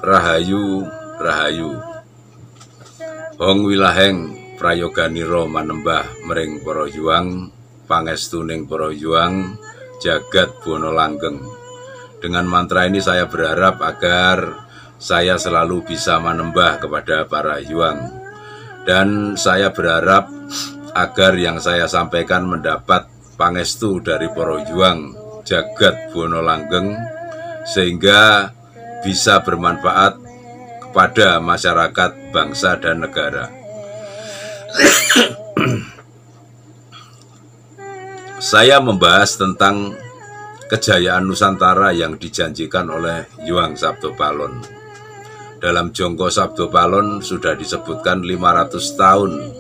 Rahayu, Rahayu. Hong wilaheng prayoganiro manembah mering para yuang, pangestuning para yuang, jagat bono langgeng. Dengan mantra ini saya berharap agar saya selalu bisa manembah kepada para yuang. Dan saya berharap agar yang saya sampaikan mendapat pangestu dari para yuang, jagat bono langgeng, sehingga bisa bermanfaat kepada masyarakat, bangsa, dan negara. Saya membahas tentang kejayaan Nusantara yang dijanjikan oleh Yuang Sabdo Palon. Dalam Jongko Sabdo Palon sudah disebutkan 500 tahun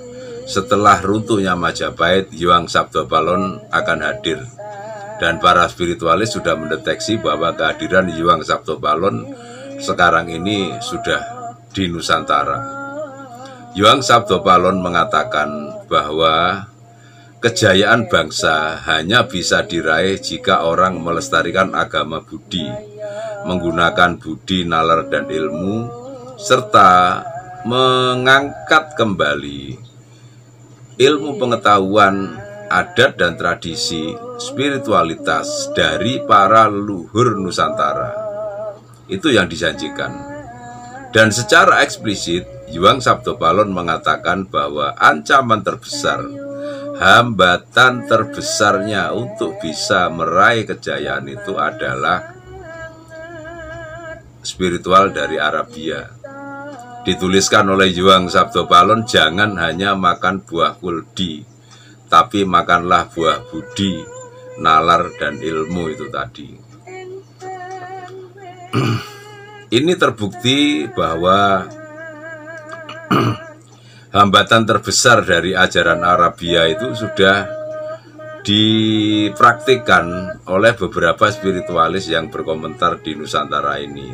setelah runtuhnya Majapahit, Yuang Sabdo Palon akan hadir. Dan para spiritualis sudah mendeteksi bahwa kehadiran Yuang Sabdo Palon sekarang ini sudah di Nusantara. Yuang Sabdo Palon mengatakan bahwa kejayaan bangsa hanya bisa diraih jika orang melestarikan agama Budi, menggunakan budi, nalar, dan ilmu, serta mengangkat kembali ilmu pengetahuan, adat dan tradisi, spiritualitas dari para leluhur Nusantara. Itu yang dijanjikan. Dan secara eksplisit, Yuang Sabdo Palon mengatakan bahwa ancaman terbesar, hambatan terbesarnya untuk bisa meraih kejayaan itu adalah spiritual dari Arabia. Dituliskan oleh Yuang Sabdo Palon, jangan hanya makan buah kuldi, tapi makanlah buah budi, nalar, dan ilmu itu tadi. Ini terbukti bahwa hambatan terbesar dari ajaran Arabia itu sudah dipraktikkan oleh beberapa spiritualis yang berkomentar di Nusantara ini,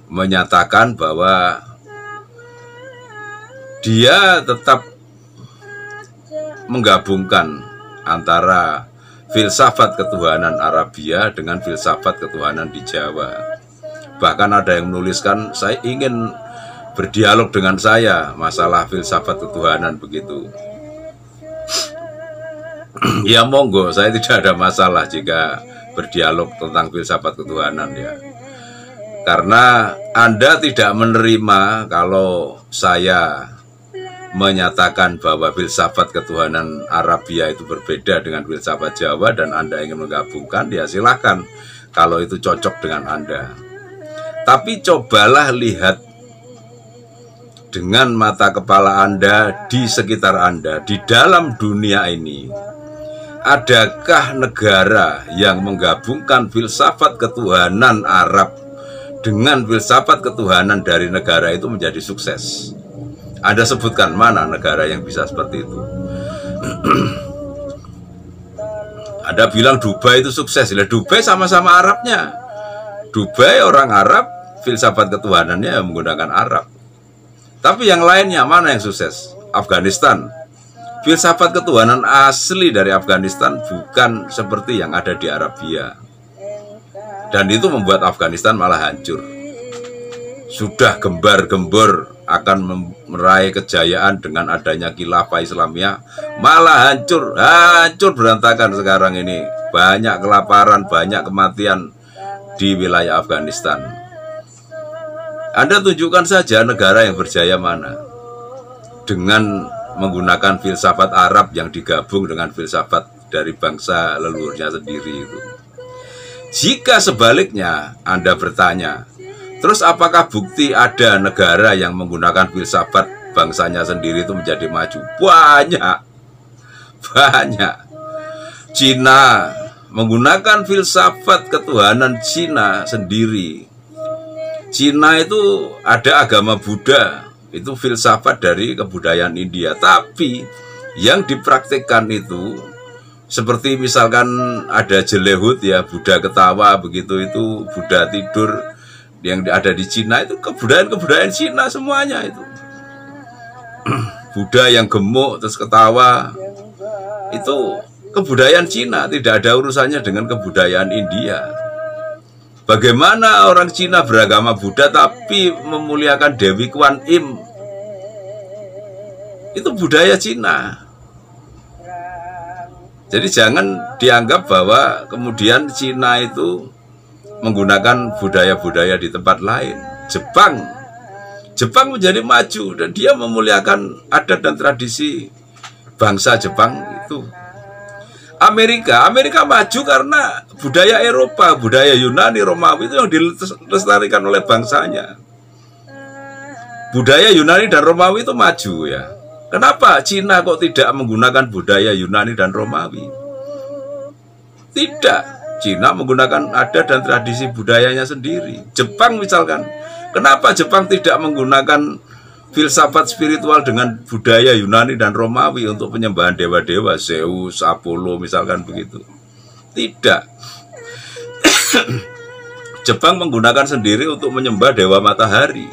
menyatakan bahwa dia tetap menggabungkan antara filsafat ketuhanan Arabia dengan filsafat ketuhanan di Jawa. Bahkan ada yang menuliskan, saya ingin berdialog dengan saya masalah filsafat ketuhanan begitu. Ya monggo, saya tidak ada masalah jika berdialog tentang filsafat ketuhanan ya. Karena Anda tidak menerima kalau saya menyatakan bahwa filsafat ketuhanan Arabia itu berbeda dengan filsafat Jawa dan Anda ingin menggabungkan, ya silahkan kalau itu cocok dengan Anda. Tapi cobalah lihat dengan mata kepala Anda di sekitar Anda, di dalam dunia ini, adakah negara yang menggabungkan filsafat ketuhanan Arab dengan filsafat ketuhanan dari negara itu menjadi sukses? Anda sebutkan mana negara yang bisa seperti itu? Anda bilang Dubai itu sukses. Dubai sama-sama Arabnya. Dubai orang Arab, filsafat ketuhanannya menggunakan Arab. Tapi yang lainnya mana yang sukses? Afghanistan. Filsafat ketuhanan asli dari Afghanistan bukan seperti yang ada di Arabia. Dan itu membuat Afghanistan malah hancur. Sudah gembar-gembor akan meraih kejayaan dengan adanya khilafah Islamiyah, malah hancur berantakan sekarang ini. Banyak kelaparan, banyak kematian di wilayah Afghanistan. Anda tunjukkan saja negara yang berjaya mana dengan menggunakan filsafat Arab yang digabung dengan filsafat dari bangsa leluhurnya sendiri itu. Jika sebaliknya Anda bertanya, terus apakah bukti ada negara yang menggunakan filsafat bangsanya sendiri itu menjadi maju? Banyak. Cina menggunakan filsafat ketuhanan Cina sendiri. Cina itu ada agama Buddha, itu filsafat dari kebudayaan India. Tapi yang dipraktikkan itu seperti misalkan ada jelehut ya, Buddha ketawa begitu, itu Buddha tidur. Yang ada di Cina itu kebudayaan Cina semuanya itu. Buddha yang gemuk terus ketawa, itu kebudayaan Cina, tidak ada urusannya dengan kebudayaan India. Bagaimana orang Cina beragama Buddha tapi memuliakan Dewi Kuan Im? Itu budaya Cina. Jadi jangan dianggap bahwa kemudian Cina itu menggunakan budaya-budaya di tempat lain. Jepang menjadi maju dan dia memuliakan adat dan tradisi bangsa Jepang itu. Amerika maju karena budaya Eropa, budaya Yunani, Romawi itu yang dilestarikan oleh bangsanya. Budaya Yunani dan Romawi itu maju ya. Kenapa Cina kok tidak menggunakan budaya Yunani dan Romawi? Tidak, Cina menggunakan adat dan tradisi budayanya sendiri. Jepang misalkan, kenapa Jepang tidak menggunakan filsafat spiritual dengan budaya Yunani dan Romawi untuk penyembahan dewa-dewa, Zeus, Apollo misalkan begitu? Tidak. Jepang menggunakan sendiri untuk menyembah dewa matahari.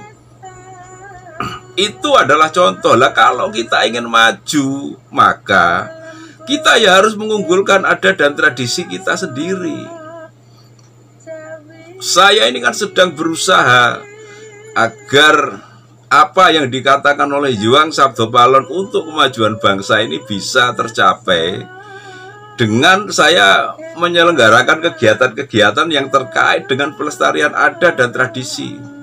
Itu adalah contoh lah. Kalau kita ingin maju, maka kita ya harus mengunggulkan adat dan tradisi kita sendiri. Saya ini kan sedang berusaha agar apa yang dikatakan oleh Yuang Sabdo Palon untuk kemajuan bangsa ini bisa tercapai dengan saya menyelenggarakan kegiatan-kegiatan yang terkait dengan pelestarian adat dan tradisi.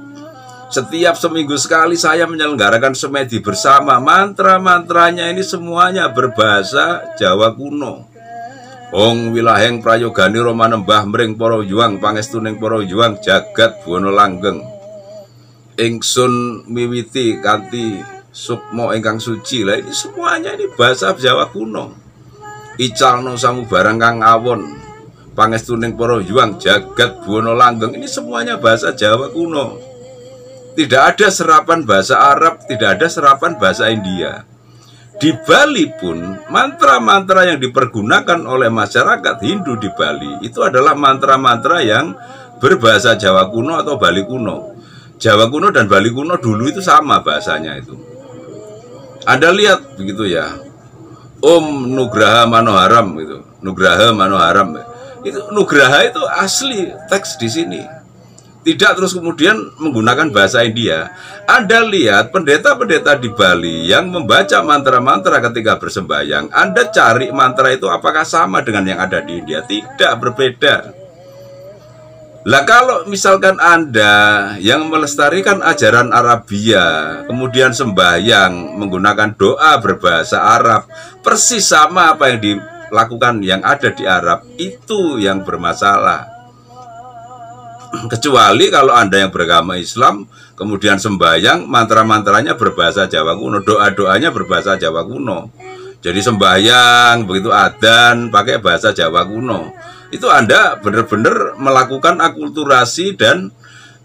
Setiap seminggu sekali saya menyelenggarakan semedi bersama. Mantra-mantranya ini semuanya berbahasa Jawa kuno. Ong wilaheng prayogani romanembah mring para yuang pangestuning para yuang jagat buwana langgeng. Ingsun miwiti kanthi sukma ingkang suci. Lah ini semuanya ini bahasa Jawa kuno. Icalno samubarang kang awon pangestuning para yuang jagat buwana langgeng. Ini semuanya bahasa Jawa kuno. Tidak ada serapan bahasa Arab, tidak ada serapan bahasa India. Di Bali pun, mantra-mantra yang dipergunakan oleh masyarakat Hindu di Bali itu adalah mantra-mantra yang berbahasa Jawa kuno atau Bali kuno. Jawa kuno dan Bali kuno dulu itu sama bahasanya itu. Anda lihat begitu ya. Om Nugraha Manoharam gitu. Nugraha Manoharam. Itu Nugraha itu asli teks di sini. Tidak terus kemudian menggunakan bahasa India. Anda lihat pendeta-pendeta di Bali yang membaca mantra-mantra ketika bersembahyang. Anda cari mantra itu apakah sama dengan yang ada di India? Tidak, berbeda. Lah kalau misalkan Anda yang melestarikan ajaran Arabia, kemudian sembahyang menggunakan doa berbahasa Arab, persis sama apa yang dilakukan yang ada di Arab, itu yang bermasalah. Kecuali kalau Anda yang beragama Islam kemudian sembahyang mantra-mantranya berbahasa Jawa kuno, doa-doanya berbahasa Jawa kuno. Jadi sembahyang begitu adzan pakai bahasa Jawa kuno. Itu Anda benar-benar melakukan akulturasi dan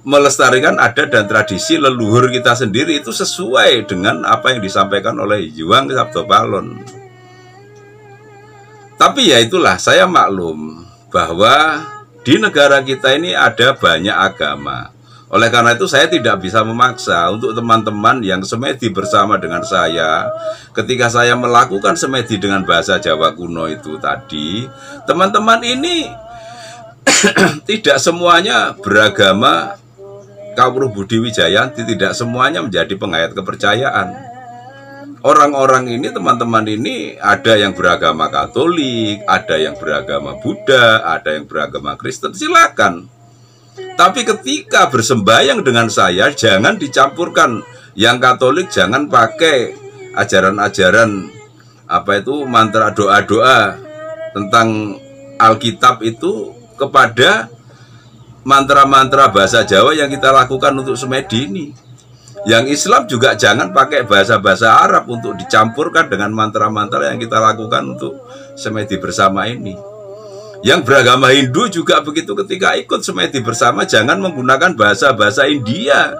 melestarikan adat dan tradisi leluhur kita sendiri. Itu sesuai dengan apa yang disampaikan oleh Yuang Sabdo Palon. Tapi ya itulah, saya maklum bahwa di negara kita ini ada banyak agama. Oleh karena itu saya tidak bisa memaksa untuk teman-teman yang semedi bersama dengan saya. Ketika saya melakukan semedi dengan bahasa Jawa kuno itu tadi, teman-teman ini tidak semuanya beragama Kawruh Budi Wijayanti, tidak semuanya menjadi pengayat kepercayaan. Orang-orang ini, teman-teman ini ada yang beragama Katolik, ada yang beragama Buddha, ada yang beragama Kristen, silakan. Tapi ketika bersembahyang dengan saya, jangan dicampurkan. Yang Katolik jangan pakai ajaran-ajaran apa itu mantra doa-doa tentang Alkitab itu kepada mantra-mantra bahasa Jawa yang kita lakukan untuk semedi ini. Yang Islam juga jangan pakai bahasa-bahasa Arab untuk dicampurkan dengan mantra-mantra yang kita lakukan untuk semedi bersama ini. Yang beragama Hindu juga begitu, ketika ikut semedi bersama jangan menggunakan bahasa-bahasa India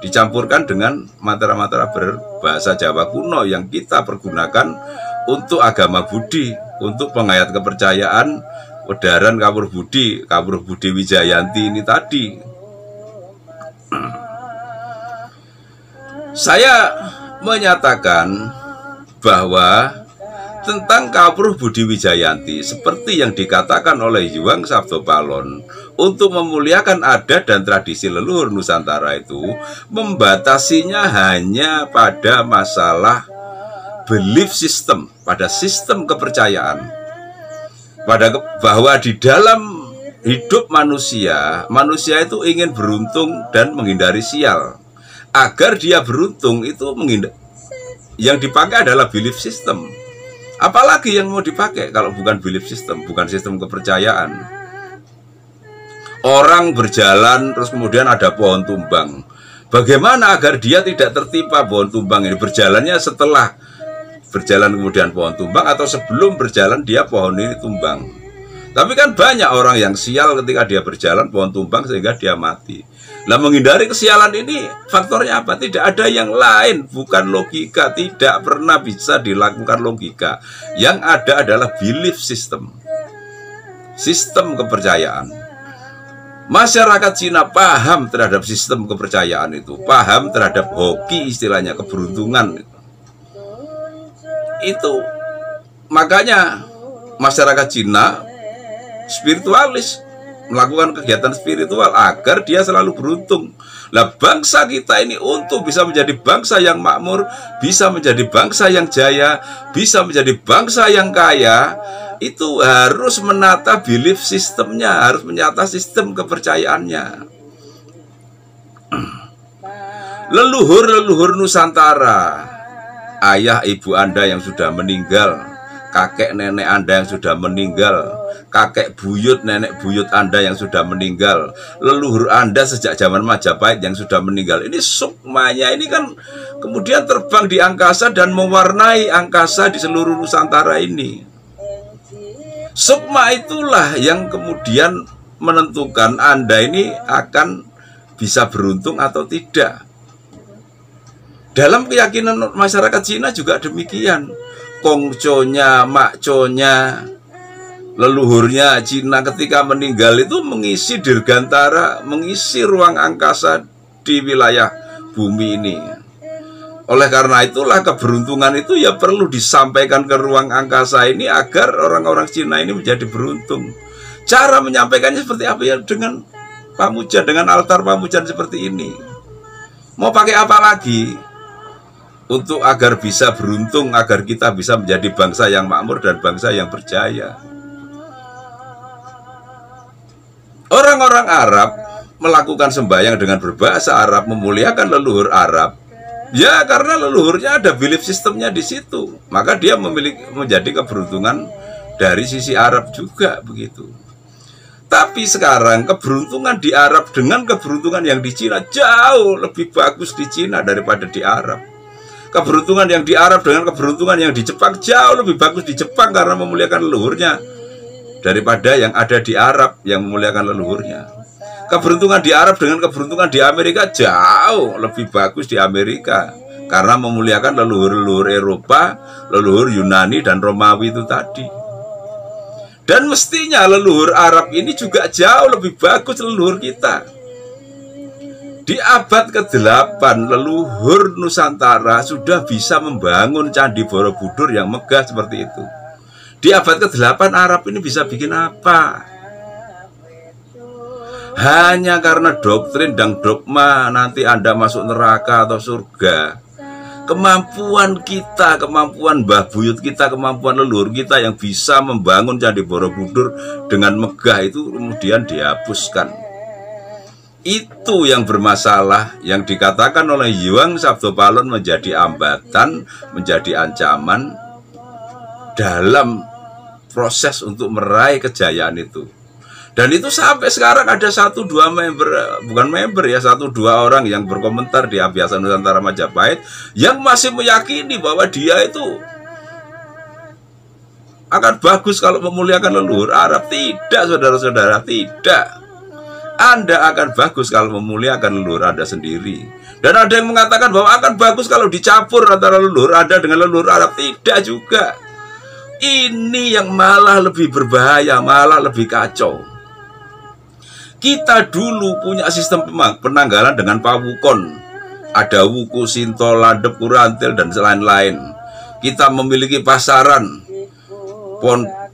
dicampurkan dengan mantra-mantra berbahasa Jawa kuno yang kita pergunakan untuk agama Budi, untuk pengayat kepercayaan Wedaran Kawruh Budi Wijayanti ini tadi. Saya menyatakan bahwa tentang Kawruh Budi Wijayanti seperti yang dikatakan oleh Yuang Sabdo Palon, untuk memuliakan adat dan tradisi leluhur Nusantara itu membatasinya hanya pada masalah belief system, pada sistem kepercayaan, bahwa di dalam hidup manusia, manusia itu ingin beruntung dan menghindari sial. Agar dia beruntung itu yang dipakai adalah belief system. Apalagi yang mau dipakai kalau bukan belief system, bukan sistem kepercayaan. Orang berjalan terus kemudian ada pohon tumbang. Bagaimana agar dia tidak tertimpa pohon tumbang ini? Berjalannya setelah berjalan kemudian pohon tumbang atau sebelum berjalan dia pohon ini tumbang. Tapi kan banyak orang yang sial ketika dia berjalan pohon tumbang sehingga dia mati. Nah, menghindari kesialan ini faktornya apa? Tidak ada yang lain, bukan logika, tidak pernah bisa dilakukan logika. Yang ada adalah belief system, sistem kepercayaan. Masyarakat Cina paham terhadap sistem kepercayaan itu, paham terhadap hoki, istilahnya keberuntungan itu. Makanya masyarakat Cina spiritualis, melakukan kegiatan spiritual agar dia selalu beruntung. Lah, bangsa kita ini untuk bisa menjadi bangsa yang makmur, bisa menjadi bangsa yang jaya, bisa menjadi bangsa yang kaya, itu harus menata belief sistemnya, harus menata sistem kepercayaannya. Leluhur-leluhur Nusantara, ayah ibu Anda yang sudah meninggal, kakek nenek Anda yang sudah meninggal, kakek buyut nenek buyut Anda yang sudah meninggal, leluhur Anda sejak zaman Majapahit yang sudah meninggal. Ini sukmanya ini kan kemudian terbang di angkasa dan mewarnai angkasa di seluruh Nusantara ini. Sukma itulah yang kemudian menentukan Anda ini akan bisa beruntung atau tidak. Dalam keyakinan masyarakat Cina juga demikian. Kongconya, makconya, leluhurnya Cina ketika meninggal itu mengisi dirgantara, mengisi ruang angkasa di wilayah bumi ini. Oleh karena itulah keberuntungan itu ya perlu disampaikan ke ruang angkasa ini agar orang-orang Cina ini menjadi beruntung. Cara menyampaikannya seperti apa ya? Dengan pamujan, dengan altar pamujan seperti ini. Mau pakai apa lagi? Untuk agar bisa beruntung, agar kita bisa menjadi bangsa yang makmur dan bangsa yang berjaya. Orang-orang Arab melakukan sembahyang dengan berbahasa Arab, memuliakan leluhur Arab. Ya, karena leluhurnya ada belief sistemnya di situ. Maka dia menjadi keberuntungan dari sisi Arab juga begitu. Tapi sekarang keberuntungan di Arab dengan keberuntungan yang di Cina jauh lebih bagus di Cina daripada di Arab. Keberuntungan yang di Arab dengan keberuntungan yang di Jepang jauh lebih bagus di Jepang karena memuliakan leluhurnya daripada yang ada di Arab yang memuliakan leluhurnya. Keberuntungan di Arab dengan keberuntungan di Amerika jauh lebih bagus di Amerika karena memuliakan leluhur-leluhur Eropa, leluhur Yunani dan Romawi itu tadi. Dan mestinya leluhur Arab ini juga jauh lebih bagus leluhur kita. Di abad ke-8 leluhur Nusantara sudah bisa membangun Candi Borobudur yang megah seperti itu. Di abad ke-8 Arab ini bisa bikin apa? Hanya karena doktrin dan dogma nanti Anda masuk neraka atau surga. Kemampuan kita, kemampuan mbah buyut kita, kemampuan leluhur kita yang bisa membangun Candi Borobudur dengan megah itu kemudian dihapuskan. Itu yang bermasalah, yang dikatakan oleh Yuang Sabdopalon menjadi hambatan, menjadi ancaman dalam proses untuk meraih kejayaan itu. Dan itu sampai sekarang ada 1-2 member, bukan member ya, 1-2 orang yang berkomentar di Abhyasa Nusantara Majapahit yang masih meyakini bahwa dia itu akan bagus kalau memuliakan leluhur Arab. Tidak, saudara-saudara, tidak. Anda akan bagus kalau memuliakan leluhur Anda sendiri. Dan ada yang mengatakan bahwa akan bagus kalau dicampur antara leluhur Anda dengan leluhur Arab. Tidak juga. Ini yang malah lebih berbahaya, malah lebih kacau. Kita dulu punya sistem penanggalan dengan pawukon. Ada wuku, sinto, landep, kurantil, dan lain-lain. Kita memiliki pasaran.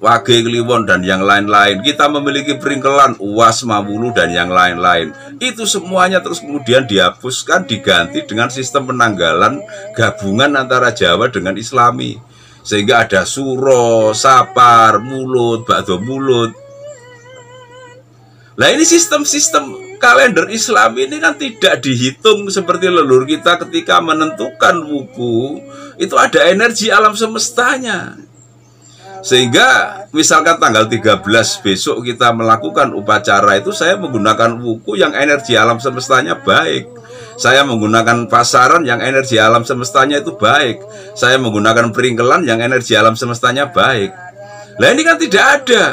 Wage Kliwon dan yang lain-lain. Kita memiliki peringkelan Uwas Mawulu dan yang lain-lain. Itu semuanya terus kemudian dihapuskan, diganti dengan sistem penanggalan gabungan antara Jawa dengan Islami. Sehingga ada Suro, Sapar, Mulut, Bakdo Mulut. Nah ini sistem-sistem kalender Islam ini kan tidak dihitung seperti leluhur kita ketika menentukan wuku. Itu ada energi alam semestanya. Sehingga misalkan tanggal 13 besok kita melakukan upacara itu, saya menggunakan wuku yang energi alam semestanya baik. Saya menggunakan pasaran yang energi alam semestanya itu baik. Saya menggunakan peringkelan yang energi alam semestanya baik. Nah ini kan tidak ada.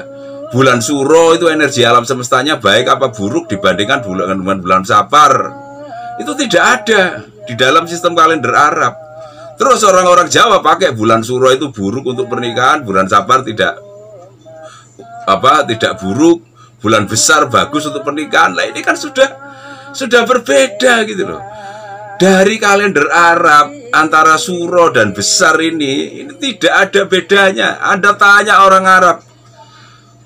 Bulan Suro itu energi alam semestanya baik apa buruk dibandingkan bulan Sapar. Itu tidak ada di dalam sistem kalender Arab. Terus orang-orang Jawa pakai bulan Suro itu buruk untuk pernikahan, bulan Sapar tidak buruk, bulan besar bagus untuk pernikahan. Lah ini kan sudah berbeda gitu loh. Dari kalender Arab antara Suro dan besar ini tidak ada bedanya. Anda tanya orang Arab,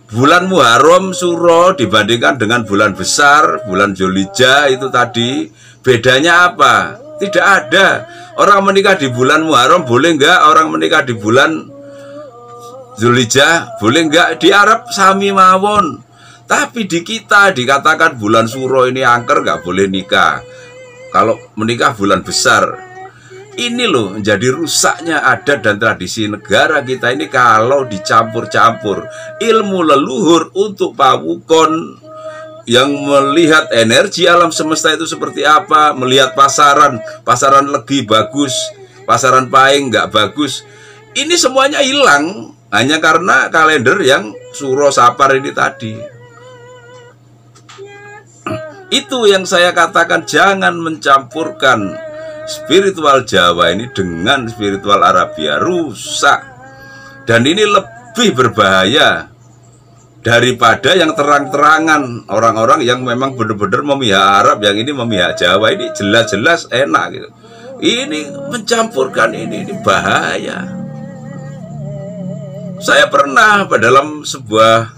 bulan Muharram Suro dibandingkan dengan bulan besar, bulan Dzulhijjah itu tadi, bedanya apa? Tidak ada. Orang menikah di bulan Muharram boleh enggak? Orang menikah di bulan Dzulhijjah boleh enggak? Di Arab sami mawon. Tapi di kita dikatakan bulan Suro ini angker, enggak boleh nikah. Kalau menikah bulan besar. Ini loh menjadi rusaknya adat dan tradisi negara kita ini kalau dicampur-campur. Ilmu leluhur untuk pawukon yang melihat energi alam semesta itu seperti apa, melihat pasaran legi bagus, pasaran pahing nggak bagus. Ini semuanya hilang hanya karena kalender yang Suro Sapar ini tadi. Itu yang saya katakan, jangan mencampurkan spiritual Jawa ini dengan spiritual Arabia, rusak. Dan ini lebih berbahaya daripada yang terang-terangan orang-orang yang memang benar-benar memihak Arab, yang ini memihak Jawa. Ini jelas-jelas enak gitu. Ini mencampurkan ini bahaya. Saya pernah dalam sebuah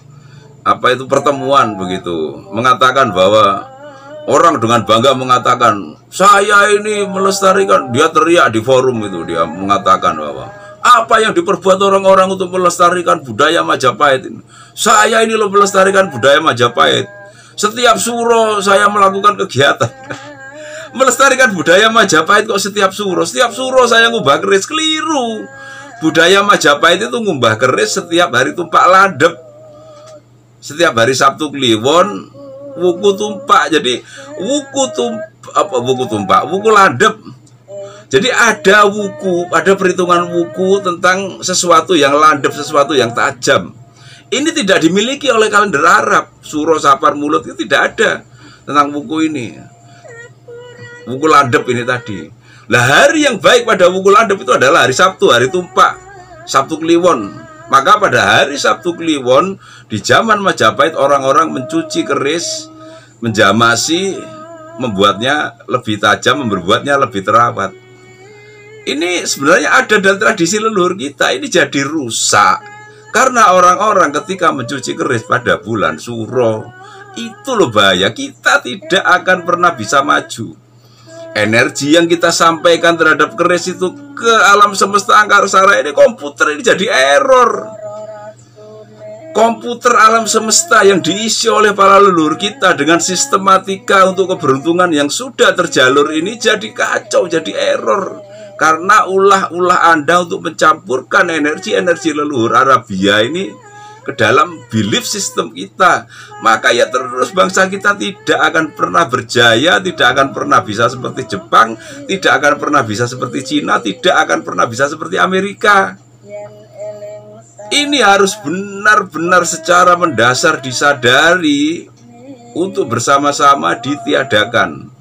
pertemuan begitu mengatakan bahwa orang dengan bangga mengatakan, saya ini melestarikan, dia teriak di forum itu, dia mengatakan bahwa apa yang diperbuat orang-orang untuk melestarikan budaya Majapahit ini. Saya ini loh melestarikan budaya Majapahit. Setiap Suro saya melakukan kegiatan. Melestarikan budaya Majapahit kok setiap Suro? Setiap Suro saya ngubah keris, keliru. Budaya Majapahit itu ngubah keris setiap hari tumpak ladep. Setiap hari Sabtu Kliwon wuku tumpak. Jadi wuku ladep. Jadi ada wuku, ada perhitungan wuku tentang sesuatu yang landep, sesuatu yang tajam. Ini tidak dimiliki oleh kalender Arab. Suro Sapar Mulut itu tidak ada tentang wuku ini. Wuku ladep ini tadi. Lah hari yang baik pada wuku ladep itu adalah hari Sabtu, hari tumpak, Sabtu Kliwon. Maka pada hari Sabtu Kliwon di zaman Majapahit orang-orang mencuci keris, menjamasi, membuatnya lebih tajam, membuatnya lebih terawat. Ini sebenarnya ada dalam tradisi leluhur kita. Ini jadi rusak karena orang-orang ketika mencuci keris pada bulan Suro, itu loh bahaya. Kita tidak akan pernah bisa maju. Energi yang kita sampaikan terhadap keris itu ke alam semesta angkasa ini, komputer ini jadi error. Komputer alam semesta yang diisi oleh para leluhur kita dengan sistematika untuk keberuntungan yang sudah terjalur ini jadi kacau, jadi error. Karena ulah-ulah Anda untuk mencampurkan energi-energi leluhur Arabia ini ke dalam belief system kita. Maka ya terus bangsa kita tidak akan pernah berjaya, tidak akan pernah bisa seperti Jepang, tidak akan pernah bisa seperti Cina, tidak akan pernah bisa seperti Amerika. Ini harus benar-benar secara mendasar disadari untuk bersama-sama ditiadakan.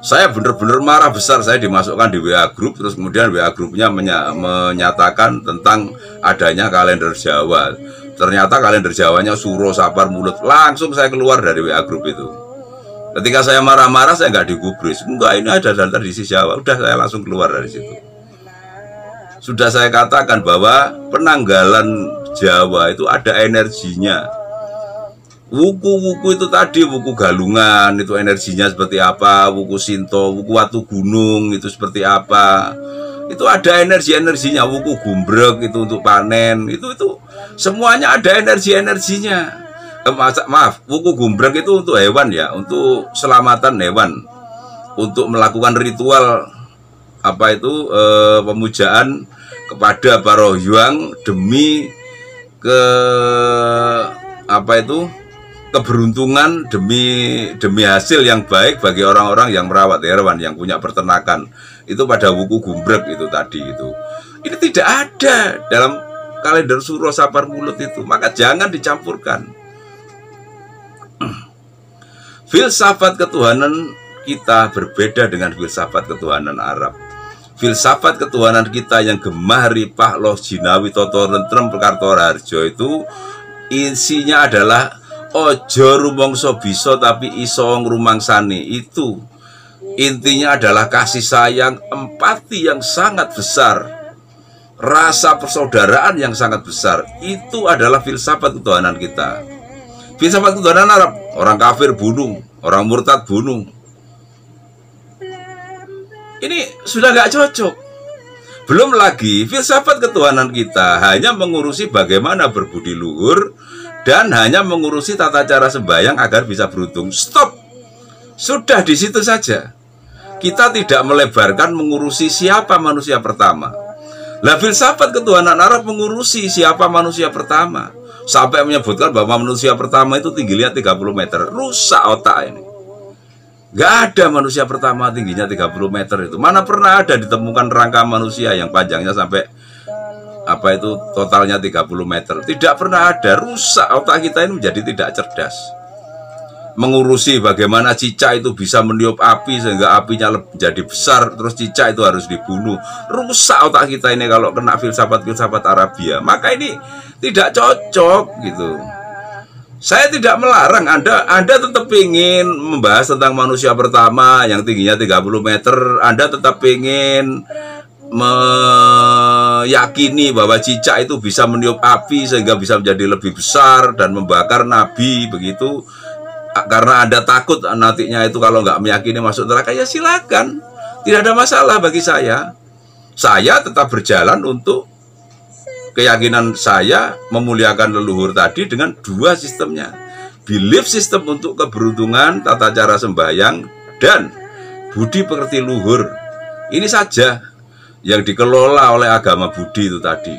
Saya benar-benar marah besar, saya dimasukkan di WA Group, terus kemudian WA Grupnya menyatakan tentang adanya kalender Jawa. Ternyata kalender Jawanya Suro Sapar Mulut. Langsung saya keluar dari WA Group itu. Ketika saya marah-marah, saya nggak digubris. Enggak, ini ada dalam tradisi Jawa. Udah, saya langsung keluar dari situ. Sudah saya katakan bahwa penanggalan Jawa itu ada energinya. Wuku-wuku itu tadi, wuku galungan itu energinya seperti apa, wuku sinto, wuku watu gunung itu seperti apa. Itu ada energi-energinya, wuku gumbrek itu untuk panen, itu semuanya ada energi-energinya. Maaf, wuku gumbrek itu untuk hewan ya, untuk selamatan hewan, untuk melakukan ritual apa itu pemujaan kepada para hyang demi keberuntungan, demi hasil yang baik bagi orang-orang yang merawat hewan, yang punya peternakan. Itu pada wuku gumbrek itu tadi itu. Ini tidak ada dalam kalender Suro Sapar Mulut itu, maka jangan dicampurkan. Filsafat ketuhanan kita berbeda dengan filsafat ketuhanan Arab. Filsafat ketuhanan kita yang gemah ripah loh jinawi toto rentrem perkartora harjo itu isinya adalah ojo rumangsa bisa tapi iso ngrumangsani. Itu intinya adalah kasih sayang, empati yang sangat besar, rasa persaudaraan yang sangat besar. Itu adalah filsafat ketuhanan kita. Filsafat ketuhanan Arab, orang kafir bunuh, orang murtad bunuh. Ini sudah gak cocok. Belum lagi filsafat ketuhanan kita hanya mengurusi bagaimana berbudi luhur dan hanya mengurusi tata cara sembahyang agar bisa beruntung. Stop. Sudah di situ saja. Kita tidak melebarkan mengurusi siapa manusia pertama. Lah filsafat ketuhanan Arab mengurusi siapa manusia pertama, sampai menyebutkan bahwa manusia pertama itu tingginya 30 meter. Rusak otak ini. Gak ada manusia pertama tingginya 30 meter itu. Mana pernah ada ditemukan rangka manusia yang panjangnya sampai totalnya 30 meter. Tidak pernah ada. Rusak otak kita ini menjadi tidak cerdas. Mengurusi bagaimana cicak itu bisa meniup api sehingga apinya menjadi besar, terus cicak itu harus dibunuh. Rusak otak kita ini kalau kena filsafat-filsafat Arabia. Maka ini tidak cocok gitu. Saya tidak melarang Anda tetap ingin membahas tentang manusia pertama yang tingginya 30 meter. Anda tetap ingin meyakini bahwa cicak itu bisa meniup api sehingga bisa menjadi lebih besar dan membakar nabi begitu. Karena Anda takut nantinya itu kalau nggak meyakini masuk neraka, ya silakan. Tidak ada masalah bagi saya. Saya tetap berjalan untuk keyakinan saya memuliakan leluhur tadi dengan dua sistemnya. Belief system untuk keberuntungan, tata cara sembahyang, dan budi pekerti luhur. Ini saja yang dikelola oleh agama Budi itu tadi.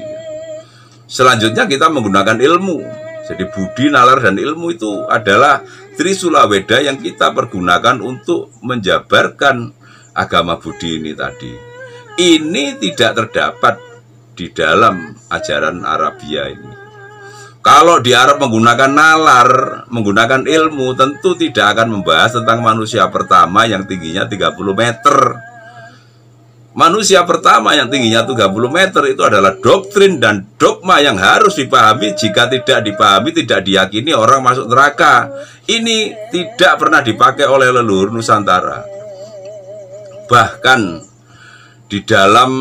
Selanjutnya kita menggunakan ilmu. Jadi budi, nalar, dan ilmu itu adalah Trisula Weda yang kita pergunakan untuk menjabarkan agama Budi ini tadi. Ini tidak terdapat di dalam ajaran Arabia ini. Kalau di Arab menggunakan nalar, menggunakan ilmu, tentu tidak akan membahas tentang manusia pertama yang tingginya 30 meter. Manusia pertama yang tingginya 30 meter itu adalah doktrin dan dogma yang harus dipahami. Jika tidak dipahami, tidak diyakini, orang masuk neraka. Ini tidak pernah dipakai oleh leluhur Nusantara. Bahkan di dalam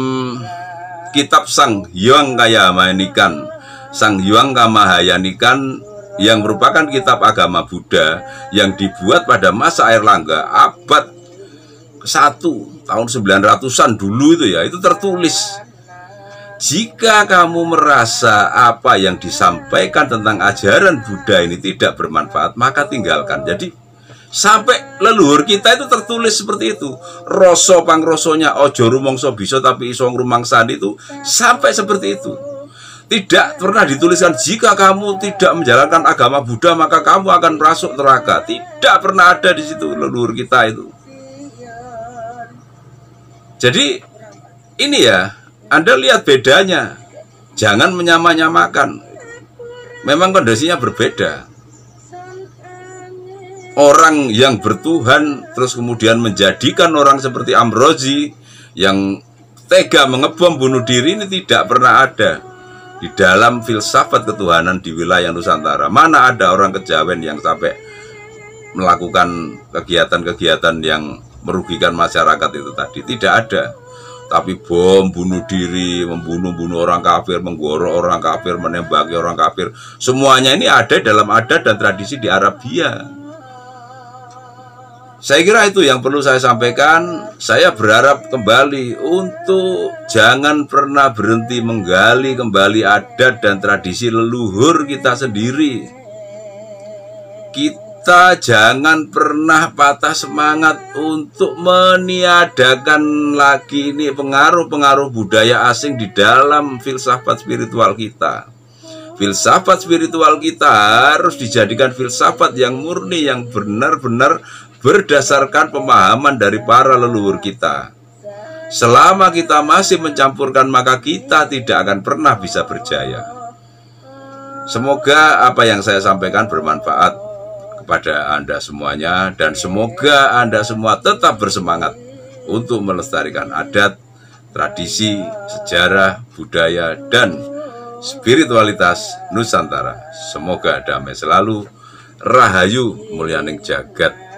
kitab Sang Hyang Kayamanikan, Sang Hyang Kamahayanikan yang merupakan kitab agama Buddha yang dibuat pada masa Airlangga abad 1 tahun 900-an dulu itu ya, itu tertulis, jika kamu merasa apa yang disampaikan tentang ajaran Buddha ini tidak bermanfaat, maka tinggalkan. Jadi sampai leluhur kita itu tertulis seperti itu. Rasa pangrosonya ojo rumangsa bisa tapi iso ngrumangsani itu sampai seperti itu. Tidak pernah dituliskan jika kamu tidak menjalankan agama Buddha maka kamu akan masuk neraka. Tidak pernah ada di situ leluhur kita itu. Jadi ini ya, Anda lihat bedanya. Jangan menyamanyamakan. Memang kondisinya berbeda. Orang yang bertuhan terus kemudian menjadikan orang seperti Ambrosi yang tega mengebom bunuh diri, ini tidak pernah ada di dalam filsafat ketuhanan di wilayah Nusantara. Mana ada orang kejawen yang sampai melakukan kegiatan-kegiatan yang merugikan masyarakat itu tadi. Tidak ada. tapi bom, bunuh diri, membunuh orang kafir, menggorok orang kafir, menembaki orang kafir, semuanya ini ada dalam adat dan tradisi di Arabia. Saya kira itu yang perlu saya sampaikan. Saya berharap kembali untuk jangan pernah berhenti menggali kembali adat dan tradisi leluhur kita sendiri. Kita jangan pernah patah semangat untuk meniadakan lagi ini pengaruh-pengaruh budaya asing di dalam filsafat spiritual kita. Filsafat spiritual kita harus dijadikan filsafat yang murni, yang benar-benar berdasarkan pemahaman dari para leluhur kita. Selama kita masih mencampurkan, maka kita tidak akan pernah bisa berjaya. Semoga apa yang saya sampaikan bermanfaat kepada Anda semuanya, dan semoga Anda semua tetap bersemangat untuk melestarikan adat, tradisi, sejarah, budaya, dan spiritualitas Nusantara. Semoga damai selalu, rahayu mulyaning jagat.